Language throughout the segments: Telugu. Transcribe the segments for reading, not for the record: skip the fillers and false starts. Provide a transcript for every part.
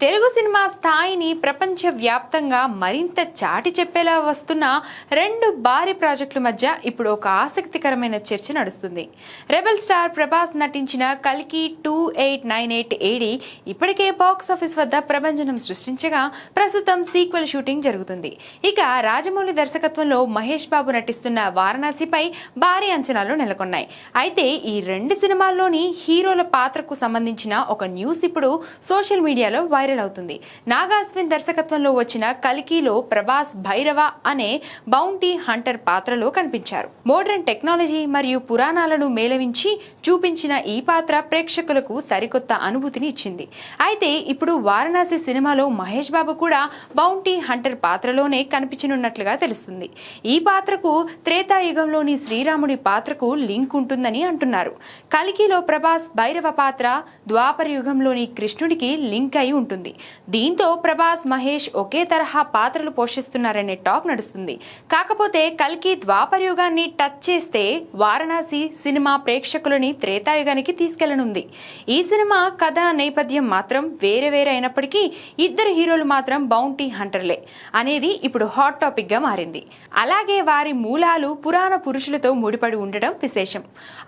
తెలుగు సినిమా స్థాయిని ప్రపంచవ్యాప్తంగా మరింత చాటి చెప్పేలా వస్తున్న రెండు భారీ ప్రాజెక్టుల మధ్య ఇప్పుడు ఒక ఆసక్తికరమైన చర్చ నడుస్తుంది. రెబల్ స్టార్ ప్రభాస్ నటించిన కల్కి 2898 AD ఇప్పటికే బాక్స్ ఆఫీస్ వద్ద ప్రభంజనం సృష్టించగా ప్రస్తుతం సీక్వెల్ షూటింగ్ జరుగుతుంది. ఇక రాజమౌళి దర్శకత్వంలో మహేష్ బాబు నటిస్తున్న వారణాసిపై భారీ అంచనాలు నెలకొన్నాయి. అయితే ఈ రెండు సినిమాల్లోని హీరోల పాత్రకు సంబంధించిన ఒక న్యూస్ ఇప్పుడు సోషల్ మీడియాలో వైరల్ అవుతుంది. నాగా అశ్విన్ దర్శకత్వంలో వచ్చిన కల్కిలో ప్రభాస్ భైరవ అనే బౌంటీ హంటర్ పాత్రలో కనిపించారు. మోడర్న్ టెక్నాలజీ మరియు పురాణాలను మేళవించి చూపించిన ఈ పాత్ర ప్రేక్షకులకు సరికొత్త అనుభూతిని ఇచ్చింది. అయితే ఇప్పుడు వారణాసి సినిమాలో మహేష్ బాబు కూడా బౌంటీ హంటర్ పాత్రలోనే కనిపించనున్నట్లుగా తెలుస్తుంది. ఈ పాత్రకు త్రేతాయుగంలోని శ్రీరాముడి పాత్రకు లింక్ ఉంటుందని అంటున్నారు. కల్కిలో ప్రభాస్ భైరవ పాత్ర ద్వాపర యుగంలోని కృష్ణుడికి లింక్ అయి ఉంటుంది. దీంతో ప్రభాస్ మహేష్ ఒకే తరహా పాత్రలు పోషిస్తున్నారనే టాక్ నడుస్తుంది. కాకపోతే కల్కి ద్వాపర యుగాన్ని టచ్ చేస్తే వారణాసి సినిమా ప్రేక్షకులని త్రేతాయుగానికి తీసుకెళ్లనుంది. ఈ సినిమా కథ నేపథ్యం మాత్రం వేరే అయినప్పటికీ ఇద్దరు హీరోలు మాత్రం బౌంటీ హంటర్లే అనేది ఇప్పుడు హాట్ టాపిక్ గా మారింది. అలాగే వారి మూలాలు పురాణ పురుషులతో ముడిపడి ఉండడం విశేషం.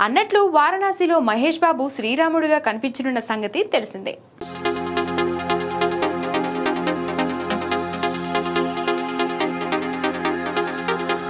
అన్నట్లు వారణాసిలో మహేష్ బాబు శ్రీరాముడిగా కనిపించనున్న సంగతి తెలిసిందే.